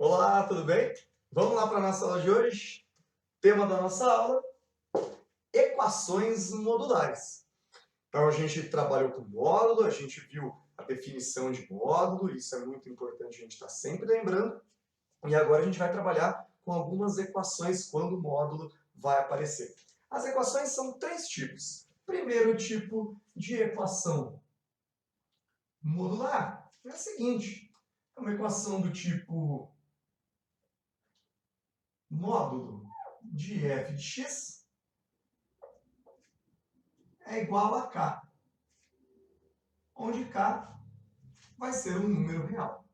Olá, tudo bem? Vamos lá para a nossa aula de hoje. Tema da nossa aula: equações modulares. Então, a gente trabalhou com módulo, a gente viu a definição de módulo, isso é muito importante a gente estar sempre lembrando. E agora a gente vai trabalhar com algumas equações quando o módulo vai aparecer. As equações são três tipos. Primeiro tipo de equação modular é a seguinte: é uma equação do tipo módulo de f de x é igual a k, onde k vai ser um número real.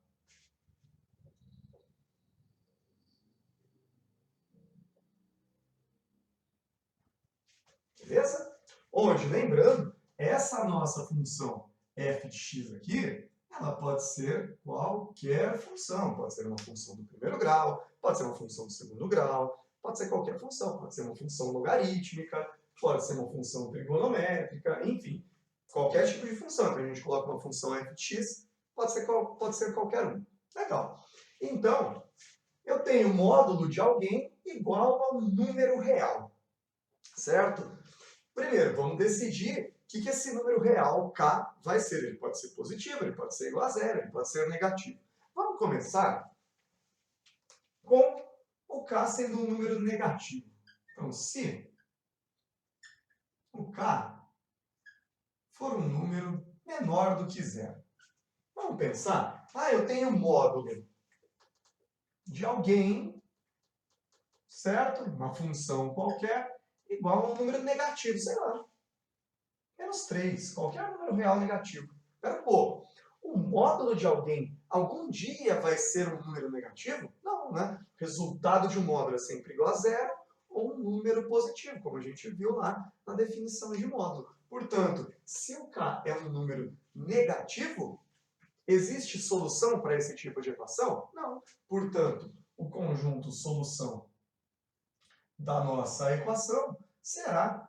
Beleza? Onde, lembrando, essa nossa função f de x aqui, ela pode ser qualquer função. Pode ser uma função do primeiro grau, pode ser uma função do segundo grau, pode ser qualquer função. Pode ser uma função logarítmica, pode ser uma função trigonométrica, enfim. Qualquer tipo de função. Então, a gente coloca uma função f de x, pode ser qualquer um. Legal. Então, eu tenho módulo de alguém igual a um número real. Certo? Primeiro, vamos decidir o que esse número real, k, vai ser. Ele pode ser positivo, ele pode ser igual a zero, ele pode ser negativo. Vamos começar com o k sendo um número negativo. Então, se o k for um número menor do que zero, vamos pensar, eu tenho um módulo de alguém, certo? Uma função qualquer, igual a um número negativo, sei lá, -3, qualquer número real negativo. Espera um pouco. O módulo de alguém algum dia vai ser um número negativo? Não, né? O resultado de um módulo é sempre igual a zero ou um número positivo, como a gente viu lá na definição de módulo. Portanto, se o k é um número negativo, existe solução para esse tipo de equação? Não. Portanto, o conjunto solução da nossa equação será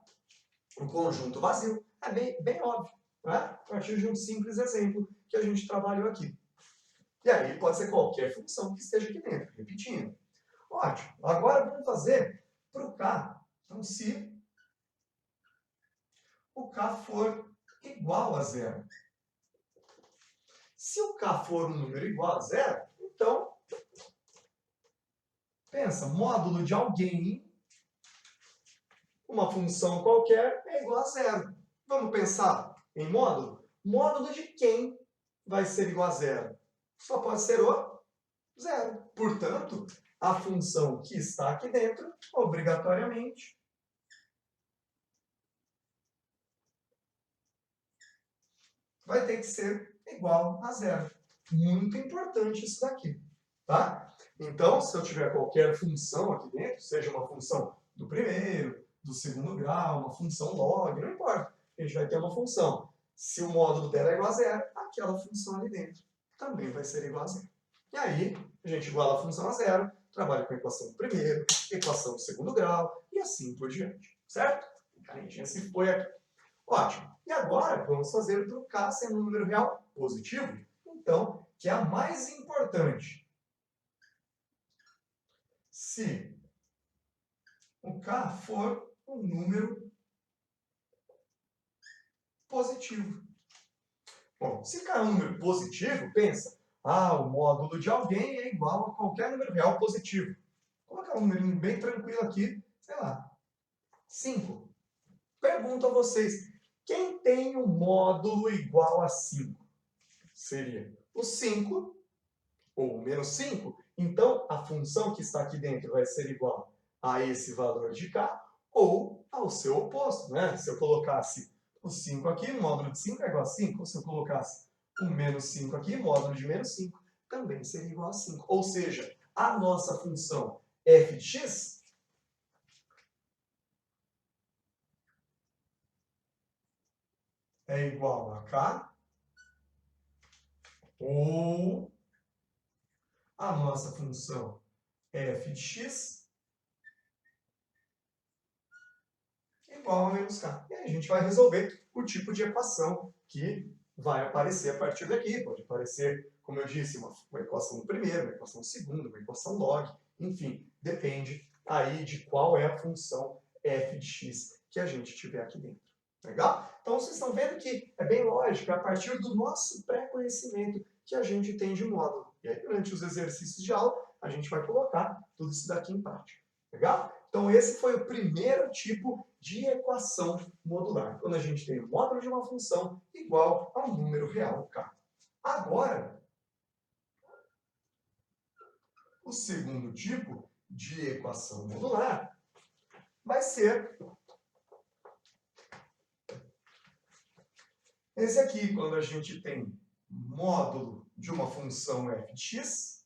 um conjunto vazio. É bem óbvio, né? A partir de um simples exemplo que a gente trabalhou aqui. E aí pode ser qualquer função que esteja aqui dentro, repetindo. Ótimo. Agora vamos fazer para o k. Então, se o k for igual a zero. Se o k for um número igual a zero, então, pensa, módulo de alguém, uma função qualquer, é igual a zero. Vamos pensar em módulo? Módulo de quem vai ser igual a zero? Só pode ser o zero. Portanto, a função que está aqui dentro, obrigatoriamente, vai ter que ser igual a zero. Muito importante isso daqui, tá? Então, se eu tiver qualquer função aqui dentro, seja uma função do primeiro, do segundo grau, uma função log, não importa. A gente vai ter uma função. Se o módulo dela é igual a zero, aquela função ali dentro também vai ser igual a zero. E aí, a gente iguala a função a zero, trabalha com a equação do primeiro, equação do segundo grau, e assim por diante. Certo? A canetinha se foi aqui. Ótimo. E agora, vamos fazer para o k sendo um número real positivo. Então, que é a mais importante. Se o k for um número positivo. Bom, se k é um número positivo, pensa, o módulo de alguém é igual a qualquer número real positivo. Vou colocar um número bem tranquilo aqui, sei lá, 5. Pergunto a vocês, quem tem um módulo igual a 5? Seria o 5 ou menos 5. Então, a função que está aqui dentro vai ser igual a esse valor de k ou ao seu oposto, né? Se eu colocasse o 5 aqui, o módulo de 5 é igual a 5. Ou se eu colocasse o menos 5 aqui, o módulo de menos 5 também seria igual a 5. Ou seja, a nossa função f de x é igual a k ou a nossa função f de x igual a menos k. E aí a gente vai resolver o tipo de equação que vai aparecer a partir daqui. Pode aparecer como eu disse, uma equação do primeiro, uma equação do segundo, uma equação log, enfim, depende aí de qual é a função f de x que a gente tiver aqui dentro. Legal? Então, vocês estão vendo que é bem lógico, é a partir do nosso pré-conhecimento que a gente tem de módulo. E aí, durante os exercícios de aula, a gente vai colocar tudo isso daqui em prática. Legal? Então, esse foi o primeiro tipo de equação modular, quando a gente tem o módulo de uma função igual a um número real k. Agora, o segundo tipo de equação modular vai ser esse aqui, quando a gente tem módulo de uma função f de x.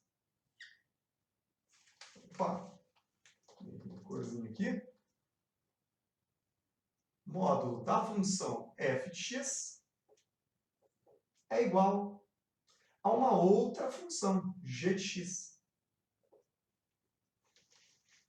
Opa, uma corzinha aqui. Módulo da função f de x é igual a uma outra função, g de x.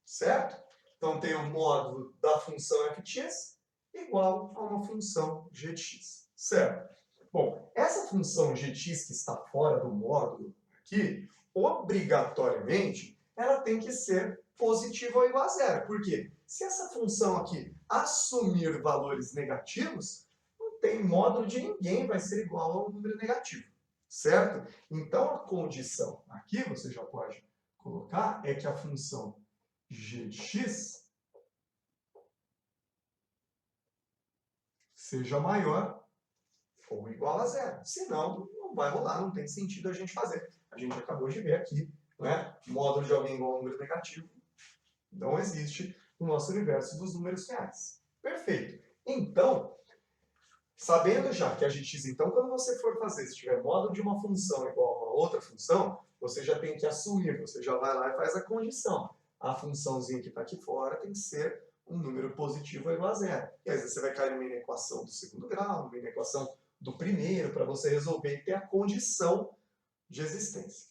Certo? Então, tem o módulo da função f de x igual a uma função g de x. Certo? Bom, essa função g de x que está fora do módulo aqui, obrigatoriamente, ela tem que ser positiva ou igual a zero. Por quê? Se essa função aqui assumir valores negativos, não tem módulo de ninguém vai ser igual a um número negativo. Certo? Então, a condição aqui, você já pode colocar, é que a função g de x seja maior ou igual a zero. Senão, não vai rolar, não tem sentido a gente fazer. A gente acabou de ver aqui, né? Módulo de alguém igual a um número negativo não existe no nosso universo dos números reais. Perfeito. Então, sabendo já que a GX, então, quando você for fazer, se tiver módulo de uma função igual a uma outra função, você já tem que assumir, você já vai lá e faz a condição. A funçãozinha que está aqui fora tem que ser um número positivo ou igual a zero. E aí você vai cair numa equação do segundo grau, numa equação do primeiro, para você resolver e ter a condição de existência.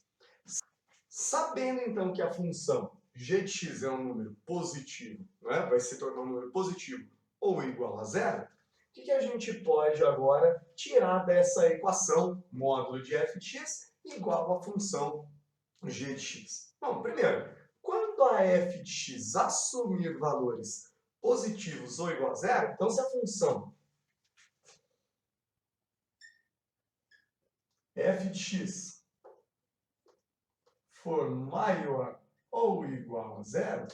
Sabendo, então, que a função g de x é um número positivo, né? Vai se tornar um número positivo ou igual a zero, o que a gente pode agora tirar dessa equação módulo de f de x igual à função g de x? Bom, primeiro, quando a f de x assumir valores positivos ou igual a zero, então se a função f de x for maior ou igual a zero,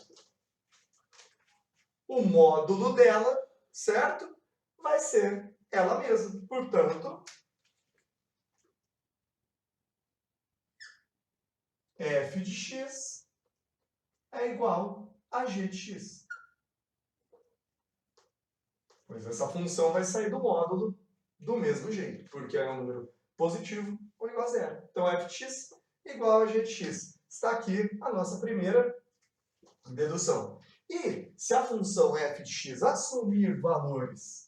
o módulo dela, certo? Vai ser ela mesma. Portanto, f de x é igual a g de x. Pois essa função vai sair do módulo do mesmo jeito, porque é um número positivo ou igual a zero. Então, f de x igual a g de x. Está aqui a nossa primeira dedução. E se a função f de x assumir valores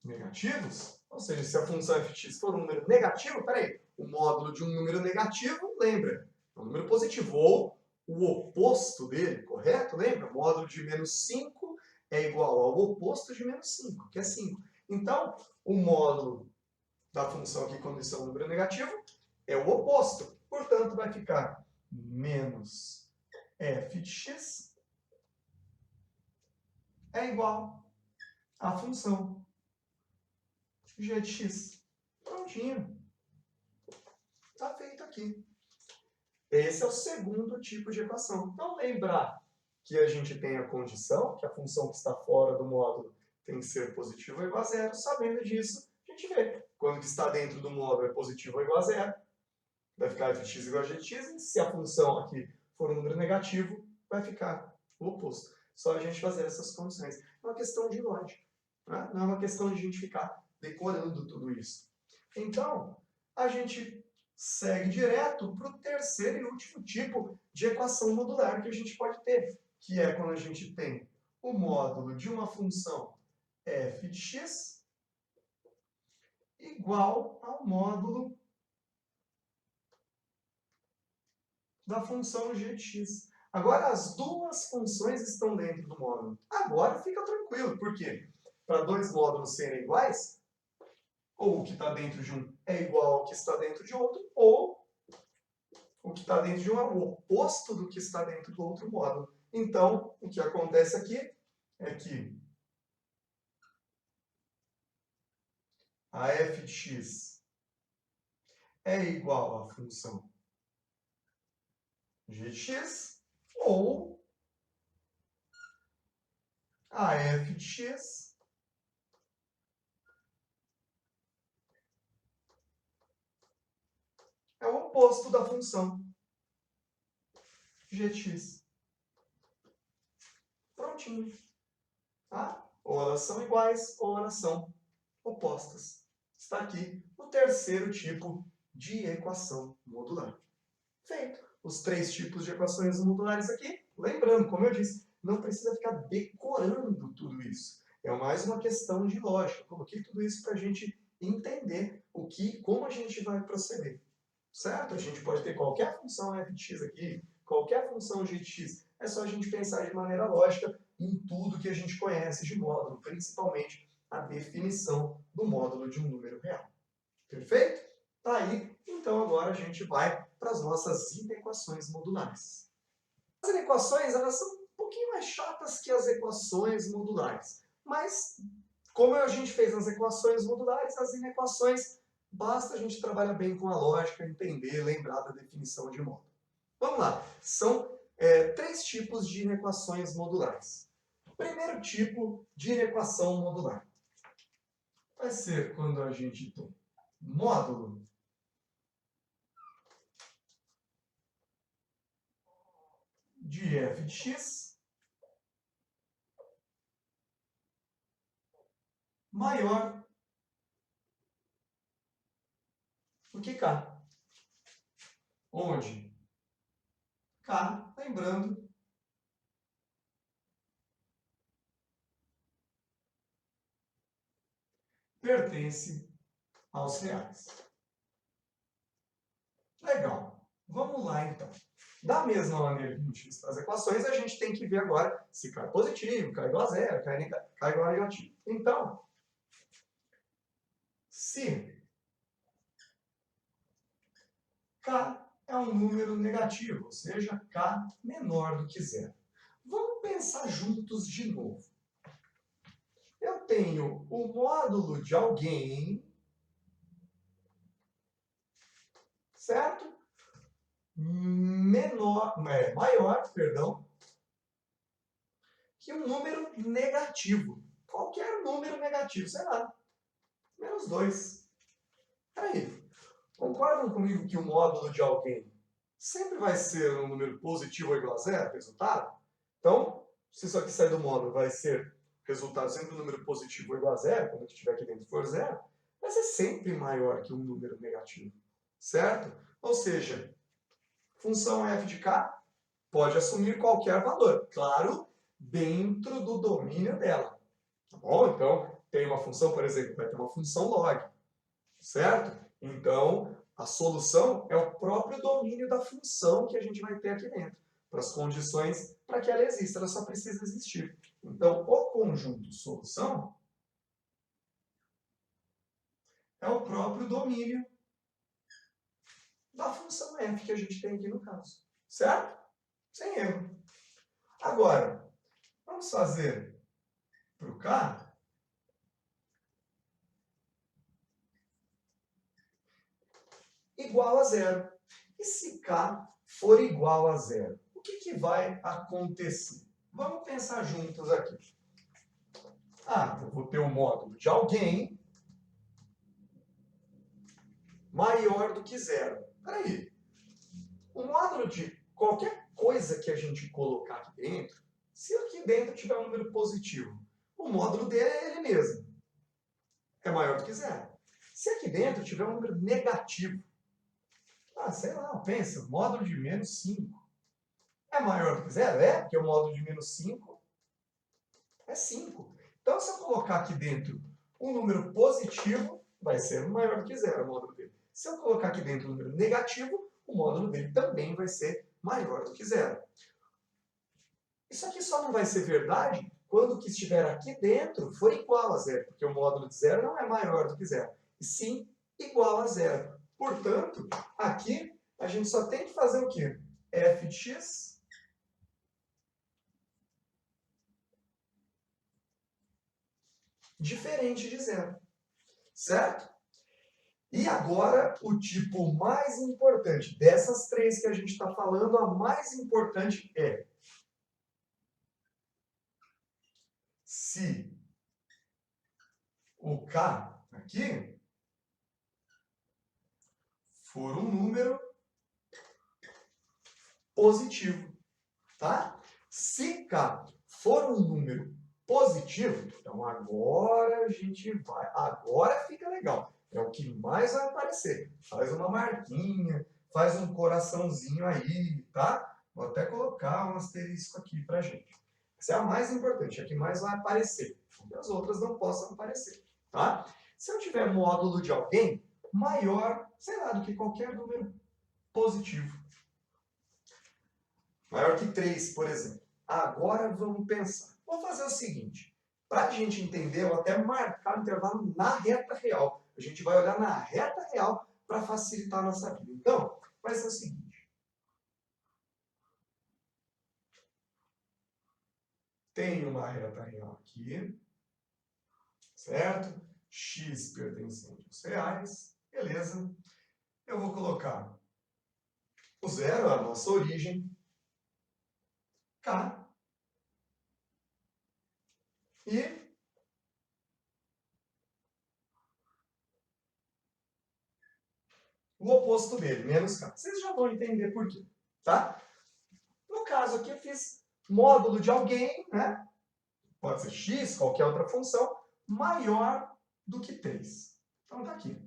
negativos, ou seja, se a função f de x for um número negativo, peraí, o módulo de um número negativo, lembra, é um número positivo, ou o oposto dele, correto? Lembra? O módulo de menos 5 é igual ao oposto de menos 5, que é 5. Então, o módulo da função aqui, quando isso é um número negativo, é o oposto. Portanto, vai ficar menos f de x é igual à função g de x. Prontinho. Está feito aqui. Esse é o segundo tipo de equação. Então, lembrar que a gente tem a condição, que a função que está fora do módulo tem que ser positiva ou igual a zero. Sabendo disso, a gente vê. Quando que está dentro do módulo é positivo ou igual a zero, vai ficar f de x igual a g de x. E se a função aqui for um número negativo, vai ficar o oposto. Só a gente fazer essas condições. É uma questão de lógica. Né? Não é uma questão de a gente ficar decorando tudo isso. Então, a gente segue direto para o terceiro e último tipo de equação modular que a gente pode ter, que é quando a gente tem o módulo de uma função f de x igual ao módulo da função g de x. Agora as duas funções estão dentro do módulo. Agora fica tranquilo, por quê? Para dois módulos serem iguais, ou o que está dentro de um é igual ao que está dentro de outro, ou o que está dentro de um é o oposto do que está dentro do outro módulo. Então, o que acontece aqui é que a f de x é igual à função g de x, ou a f de x é o oposto da função g de x. Prontinho. Tá? Ou elas são iguais, ou elas são opostas. Está aqui o terceiro tipo de equação modular. Feito. Os três tipos de equações modulares aqui. Lembrando, como eu disse, não precisa ficar decorando tudo isso. É mais uma questão de lógica. Coloquei tudo isso para a gente entender como a gente vai proceder. Certo? A gente pode ter qualquer função f de x aqui, qualquer função g de x. É só a gente pensar de maneira lógica em tudo que a gente conhece de módulo, principalmente a definição do módulo de um número real. Perfeito? Tá aí. Então agora a gente vai para as nossas inequações modulares. As inequações, elas são um pouquinho mais chatas que as equações modulares. Mas, como a gente fez nas equações modulares, as inequações, basta a gente trabalhar bem com a lógica, entender, lembrar da definição de módulo. Vamos lá. São três tipos de inequações modulares. O primeiro tipo de inequação modular vai ser quando a gente tem módulo de f de x maior do que k. Onde k, lembrando, pertence aos reais. Legal. Vamos lá, então. Da mesma maneira que a gente fez as equações, a gente tem que ver agora se k é positivo, k é igual a zero, k é igual a negativo. Então, se k é um número negativo, ou seja, k menor do que zero. Vamos pensar juntos de novo. Eu tenho o módulo de alguém, certo? Maior, que um número negativo. Qualquer número negativo, sei lá, menos 2. Aí, concordam comigo que o módulo de alguém sempre vai ser um número positivo ou igual a zero, resultado? Então, se isso aqui sair do módulo, vai ser resultado sempre um número positivo ou igual a zero, quando o que estiver aqui dentro for zero, vai ser sempre maior que um número negativo, certo? Ou seja, função f de k pode assumir qualquer valor, claro, dentro do domínio dela. Tá bom? Então, tem uma função, por exemplo, vai ter uma função log, certo? Então, a solução é o próprio domínio da função que a gente vai ter aqui dentro, para as condições para que ela exista, ela só precisa existir. Então, o conjunto solução é o próprio domínio da função f que a gente tem aqui no caso, certo? Sem erro. Agora, vamos fazer para o k igual a zero. E se k for igual a zero, o que vai acontecer? Vamos pensar juntos aqui. Eu vou ter um módulo de alguém maior do que zero. Peraí. O módulo de qualquer coisa que a gente colocar aqui dentro, se aqui dentro tiver um número positivo, o módulo dele é ele mesmo. É maior do que zero. Se aqui dentro tiver um número negativo, sei lá, pensa, módulo de menos 5. É maior do que zero? É, porque o módulo de menos 5 é 5. Então, se eu colocar aqui dentro um número positivo, vai ser maior do que zero o módulo dele. Se eu colocar aqui dentro um número negativo, o módulo dele também vai ser maior do que zero. Isso aqui só não vai ser verdade quando o que estiver aqui dentro for igual a zero, porque o módulo de zero não é maior do que zero, e sim igual a zero. Portanto, aqui a gente só tem que fazer o quê? F de x diferente de zero, certo? E agora, o tipo mais importante dessas três que a gente está falando, a mais importante é se o k aqui for um número positivo, tá? Se k for um número positivo, então agora a gente vai, agora fica legal. É o que mais vai aparecer. Faz uma marquinha, faz um coraçãozinho aí, tá? Vou até colocar um asterisco aqui pra gente. Essa é a mais importante, é a que mais vai aparecer. Porque as outras não possam aparecer, tá? Se eu tiver módulo de alguém maior, sei lá, do que qualquer número positivo. Maior que 3, por exemplo. Agora vamos pensar. Vamos fazer o seguinte. Para a gente entender, eu vou até marcar o intervalo na reta real. A gente vai olhar na reta real para facilitar a nossa vida. Então, vai ser o seguinte. Tem uma reta real aqui, certo? X pertencente aos reais, beleza. Eu vou colocar o zero, a nossa origem, K, e o oposto dele, menos K. Vocês já vão entender por quê, tá? No caso aqui eu fiz módulo de alguém, né? Pode ser x, qualquer outra função, maior do que 3. Então está aqui.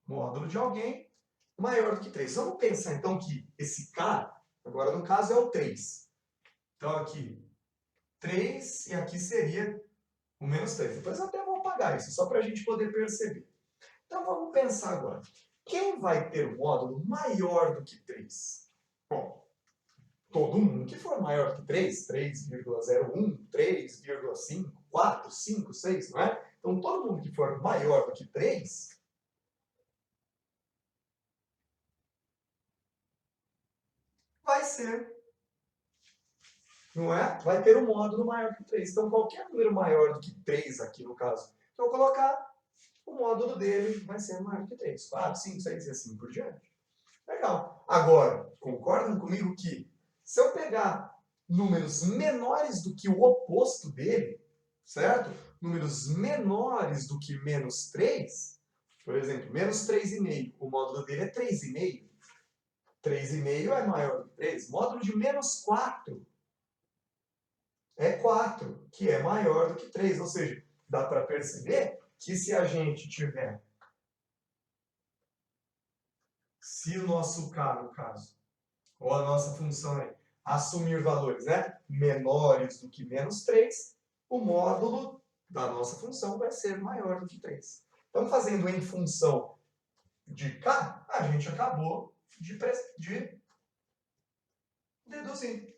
Módulo de alguém maior do que 3. Vamos pensar então que esse k, agora no caso é o 3. Então aqui, 3 e aqui seria o menos 3. Depois eu até vou apagar isso, só para a gente poder perceber. Então vamos pensar agora. Quem vai ter o módulo maior do que 3? Bom, todo mundo que for maior que 3, 3,01, 3,5, 4, 5, 6, não é? Então, todo mundo que for maior do que 3, vai ser, não é? Vai ter um módulo maior que 3. Então, qualquer número maior do que 3 aqui, no caso, que eu colocar, o módulo dele vai ser maior que 3. 4, 5, 6 e assim por diante. Legal. Agora, concordam comigo que se eu pegar números menores do que o oposto dele, certo? Números menores do que menos 3, por exemplo, menos 3,5, o módulo dele é 3,5. 3,5 é maior do que 3. Módulo de menos 4 é 4, que é maior do que 3. Ou seja, dá para perceber que se a gente tiver, se o nosso k, no caso, ou a nossa função é assumir valores, né, menores do que menos 3, o módulo da nossa função vai ser maior do que 3. Então, fazendo em função de k, a gente acabou de deduzir.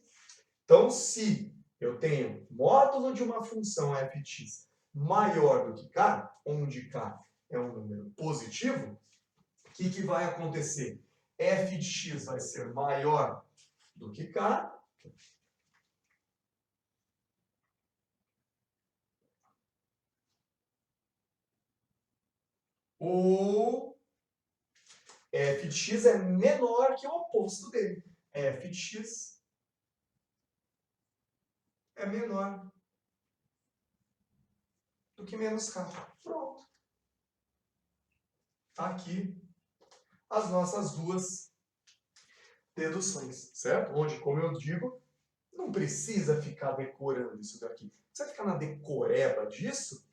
Então, se eu tenho módulo de uma função f de x maior do que k, onde k é um número positivo, o que vai acontecer? F de x vai ser maior do que k, ou f de x é menor que o oposto dele. F de x é menor do que menos k. Pronto. Tá aqui as nossas duas deduções, certo? Onde, como eu digo, não precisa ficar decorando isso daqui. Você ficar na decoreba disso,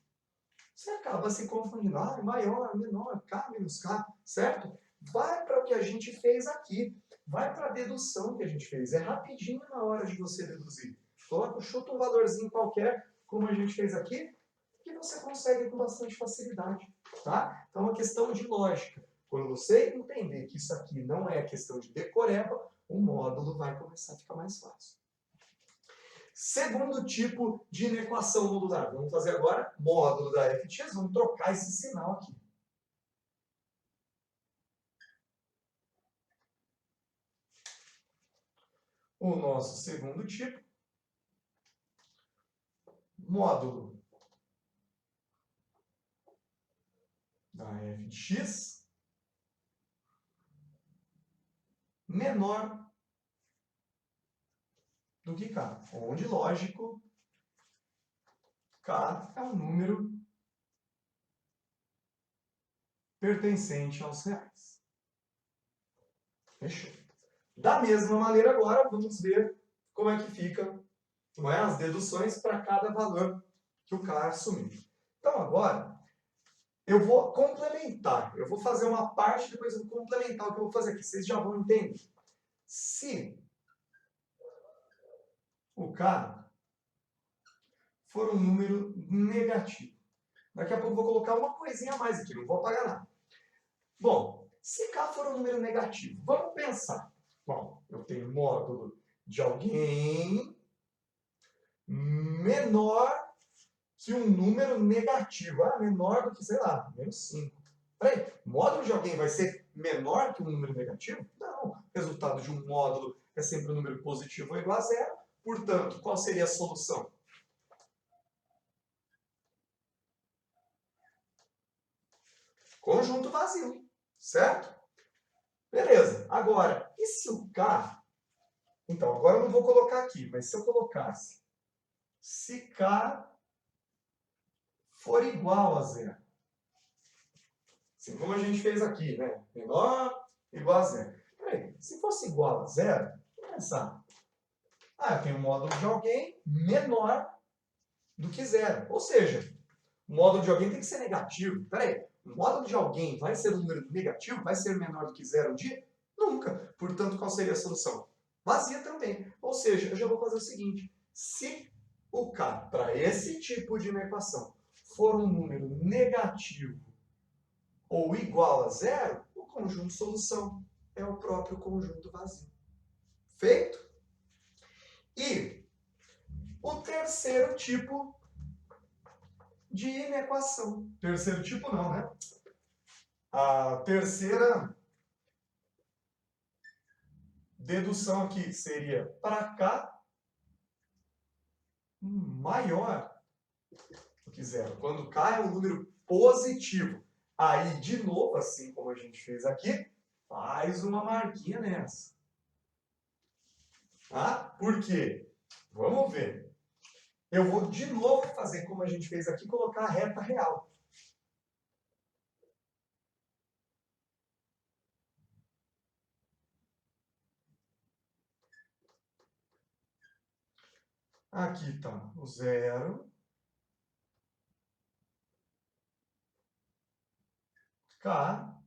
você acaba se confundindo. Ah, maior, menor, k menos k, certo? Vai para o que a gente fez aqui. Vai para a dedução que a gente fez. É rapidinho na hora de você deduzir. Coloca, chuta um valorzinho qualquer, como a gente fez aqui, que você consegue com bastante facilidade, tá? Então, é uma questão de lógica. Quando você entender que isso aqui não é questão de decoreba, o módulo vai começar a ficar mais fácil. Segundo tipo de inequação modular. Vamos fazer agora módulo da f de x. Vamos trocar esse sinal aqui. O nosso segundo tipo, módulo da f de x menor do que k, onde, lógico, k é um número pertencente aos reais. Fechou. Da mesma maneira, agora, vamos ver como é que fica, não é, as deduções para cada valor que o k assumiu. Então, agora, eu vou complementar. Eu vou fazer uma parte, depois eu vou complementar o que eu vou fazer aqui. Vocês já vão entender. Se o k for um número negativo, daqui a pouco eu vou colocar uma coisinha a mais aqui, não vou apagar nada. Bom, se k for um número negativo, vamos pensar. Bom, eu tenho módulo de alguém menor que um número negativo. Ah, menor do que, sei lá, menos 5. Peraí, o módulo de alguém vai ser menor que um número negativo? Não. O resultado de um módulo é sempre um número positivo ou igual a zero. Portanto, qual seria a solução? Conjunto vazio, certo? Beleza. Agora, e se o k... Então, agora eu não vou colocar aqui, mas se eu colocasse, se k for igual a zero, assim como a gente fez aqui, né? Menor, igual a zero. Peraí, se fosse igual a zero, vamos pensar. Ah, eu tenho um módulo de alguém menor do que zero. Ou seja, o módulo de alguém tem que ser negativo. Peraí, o módulo de alguém vai ser um número negativo? Vai ser menor do que zero um dia? Nunca. Portanto, qual seria a solução? Vazia também. Ou seja, eu já vou fazer o seguinte. Se o k, para esse tipo de inequação, for um número negativo ou igual a zero, o conjunto solução é o próprio conjunto vazio. Feito? E o terceiro tipo de inequação. Terceiro tipo não, né? A terceira dedução aqui seria para k maior do que zero. Quando k é um número positivo. Aí, de novo, assim como a gente fez aqui, faz uma marquinha nessa. Tá? Por quê? Vamos ver. Eu vou de novo fazer como a gente fez aqui, colocar a reta real. Aqui está o zero. K.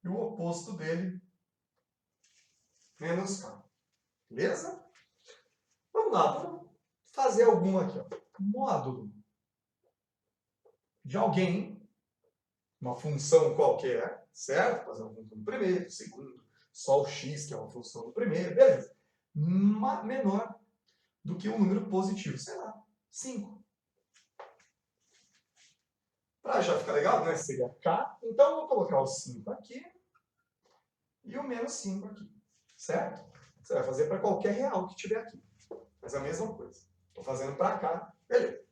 E o oposto dele, menos K. Beleza? Vamos lá, vamos fazer alguma aqui. Ó. Módulo de alguém, uma função qualquer, certo? Fazer uma função do primeiro, do segundo, só o x, que é uma função do primeiro, beleza. Menor do que um número positivo, sei lá, 5. Para já ficar legal, né? Seria k. Então, eu vou colocar o 5 aqui e o menos 5 aqui, certo? Você vai fazer para qualquer real que tiver aqui. Mas é a mesma coisa. Estou fazendo para cá, beleza.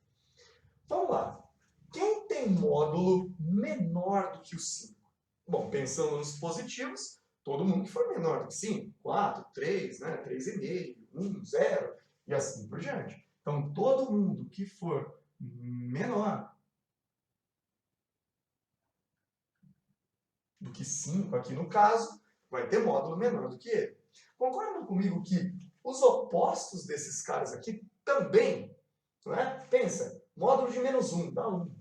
Vamos lá. Quem tem módulo menor do que o 5? Bom, pensando nos positivos, todo mundo que for menor do que 5, 4, 3, né? 3,5, 1, 0 e assim por diante. Então, todo mundo que for menor do que 5, aqui no caso, vai ter módulo menor do que ele. Concordam comigo que os opostos desses caras aqui também, não é? Pensa, módulo de menos 1 dá 1.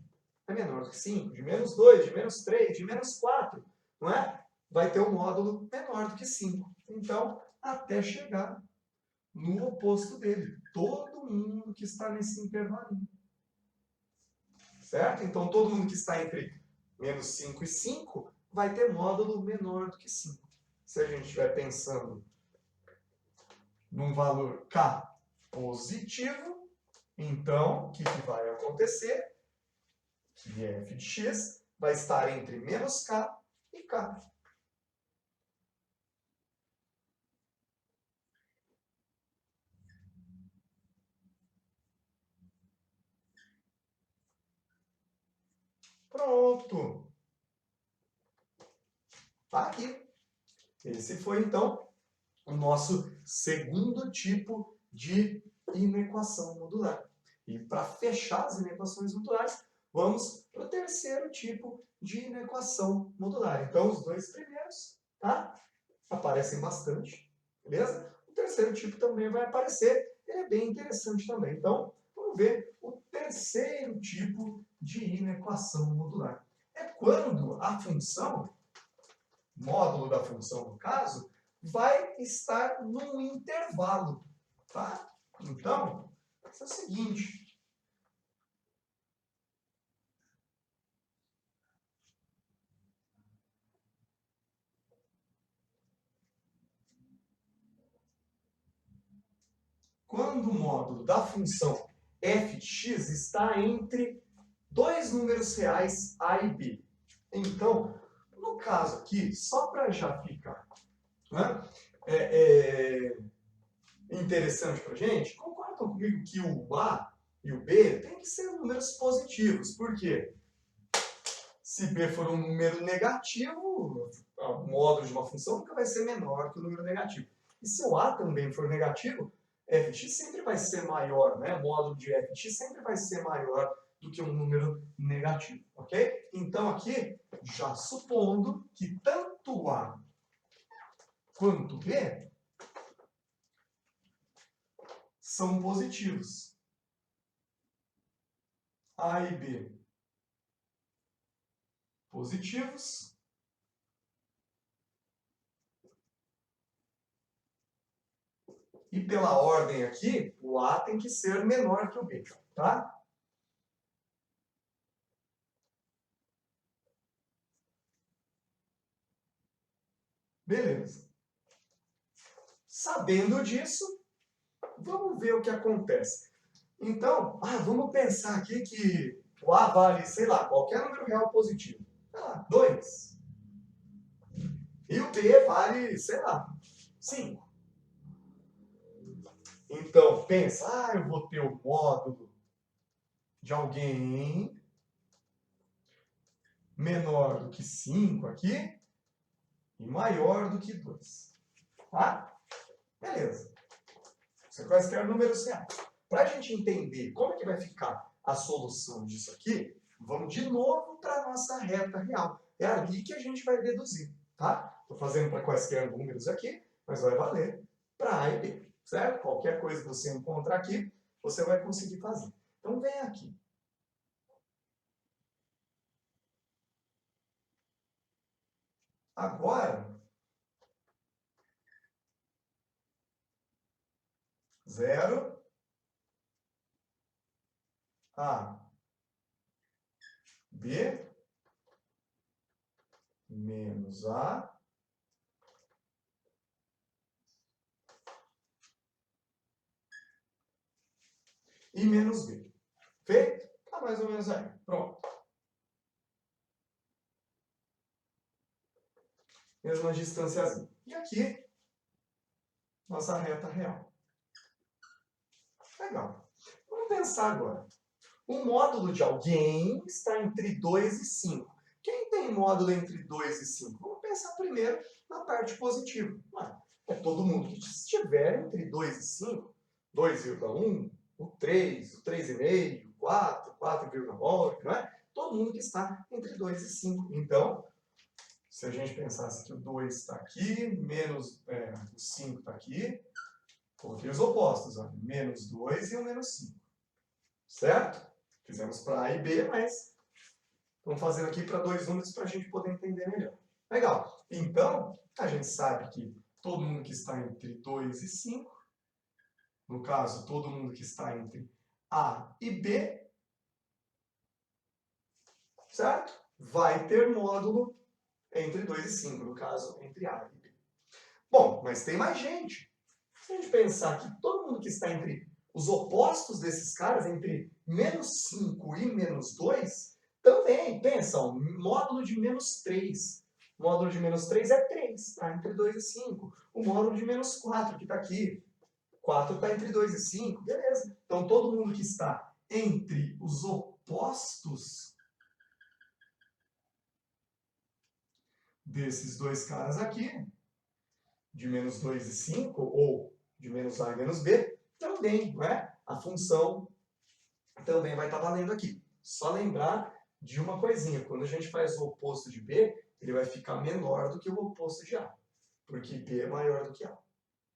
É menor do que 5, de menos 2, de menos 3, de menos 4, não é? Vai ter um módulo menor do que 5. Então, até chegar no oposto dele. Todo mundo que está nesse intervalinho. Certo? Então, todo mundo que está entre menos 5 e 5 vai ter módulo menor do que 5. Se a gente estiver pensando num valor K positivo, então, o que vai acontecer? Que f de x vai estar entre menos K e K. Pronto. Tá aqui. Esse foi, então, o nosso segundo tipo de inequação modular. E para fechar as inequações modulares, vamos para o terceiro tipo de inequação modular. Então, os dois primeiros, tá? Aparecem bastante, beleza? O terceiro tipo também vai aparecer, ele é bem interessante também. Então, vamos ver o terceiro tipo de inequação modular. É quando a função, módulo da função no caso, vai estar num intervalo, tá? Então, é o seguinte. Quando o módulo da função f de x está entre dois números reais a e b. Então, no caso aqui, só para já ficar, né, interessante para a gente, concordam comigo que o a e o b têm que ser números positivos. Por quê? Se b for um número negativo, o módulo de uma função nunca vai ser menor que o número negativo. E se o a também for negativo, f de x sempre vai ser maior, né? O módulo de f de x sempre vai ser maior do que um número negativo, ok? Então aqui, já supondo que tanto a quanto b são positivos. A e b positivos. E pela ordem aqui, o A tem que ser menor que o B, tá? Beleza. Sabendo disso, vamos ver o que acontece. Então, vamos pensar aqui que o A vale, sei lá, qualquer número real positivo. Sei lá, 2. E o B vale, sei lá, 5. Então, pensa, eu vou ter o módulo de alguém menor do que 5 aqui e maior do que 2. Tá? Beleza. Você quaisquer números reais. Para a gente entender como é que vai ficar a solução disso aqui, vamos de novo para a nossa reta real. É ali que a gente vai deduzir, tá? Estou fazendo para quaisquer números aqui, mas vai valer para A e B, certo? Qualquer coisa que você encontrar aqui, você vai conseguir fazer. Então, vem aqui. Agora, 0, A, B, menos A, e menos B. Feito? Tá mais ou menos aí. Pronto. Mesma distânciazinha. E aqui, nossa reta real. Legal. Vamos pensar agora. O módulo de alguém está entre 2 e 5. Quem tem módulo entre 2 e 5? Vamos pensar primeiro na parte positiva. É todo mundo que estiver entre 2 e 5. 2,1, o 3, o 3,5, o 4, 4,9, não é? Todo mundo que está entre 2 e 5. Então, se a gente pensasse que o 2 está aqui, menos o 5 está aqui, coloquei os opostos, olha, menos 2 e o menos 5. Certo? Fizemos para A e B, mas vamos fazer aqui para dois números para a gente poder entender melhor. Legal. Então, a gente sabe que todo mundo que está entre 2 e 5, no caso, todo mundo que está entre A e B, certo? Vai ter módulo entre 2 e 5, no caso, entre A e B. Bom, mas tem mais gente. Se a gente pensar que todo mundo que está entre os opostos desses caras, entre menos 5 e menos 2, também, pensa, ó, módulo de menos 3. O módulo de menos 3 é 3, está entre 2 e 5. O módulo de menos 4, que está aqui, 4 está entre 2 e 5, beleza. Então, todo mundo que está entre os opostos desses dois caras aqui, de menos 2 e 5, ou de menos A e menos B, também, não é? A função também vai estar valendo aqui. Só lembrar de uma coisinha, quando a gente faz o oposto de B, ele vai ficar menor do que o oposto de A, porque B é maior do que A.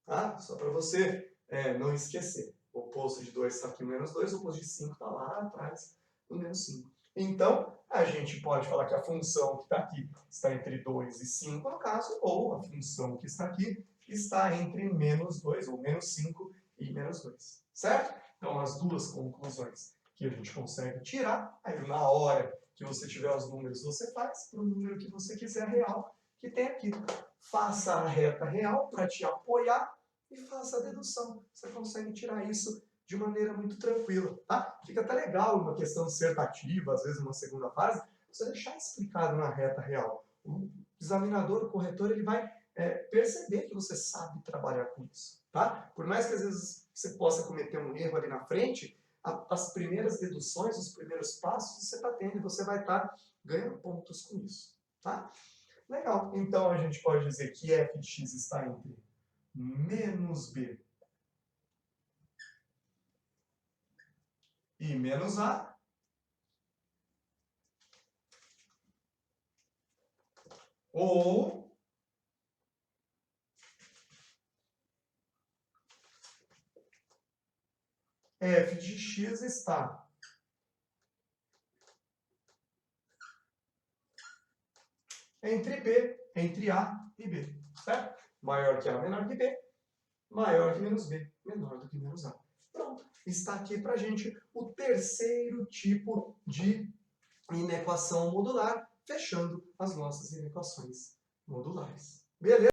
Tá? Só para você não esquecer. O oposto de 2 está aqui, o menos 2, o oposto de 5 está lá atrás, no menos 5. Então, a gente pode falar que a função que está aqui está entre 2 e 5, no caso, ou a função que está aqui está entre menos 2, ou menos 5 e menos 2. Certo? Então, as duas conclusões que a gente consegue tirar, aí na hora que você tiver os números, você faz para o número que você quiser real, que tem aqui. Faça a reta real para te apoiar e faça a dedução. Você consegue tirar isso de maneira muito tranquila, tá? Fica até legal uma questão dissertativa, às vezes uma segunda fase, você deixar explicado na reta real. O examinador, o corretor, ele vai perceber que você sabe trabalhar com isso, tá? Por mais que às vezes você possa cometer um erro ali na frente, as primeiras deduções, os primeiros passos você está tendo e você vai estar ganhando pontos com isso, tá? Legal. Então a gente pode dizer que f de x está entre menos b e menos a, ou f de x está entre b, entre a e b, certo? Maior que a, menor que b, maior que menos b, menor do que menos a. Pronto, está aqui para a gente o terceiro tipo de inequação modular, fechando as nossas inequações modulares. Beleza?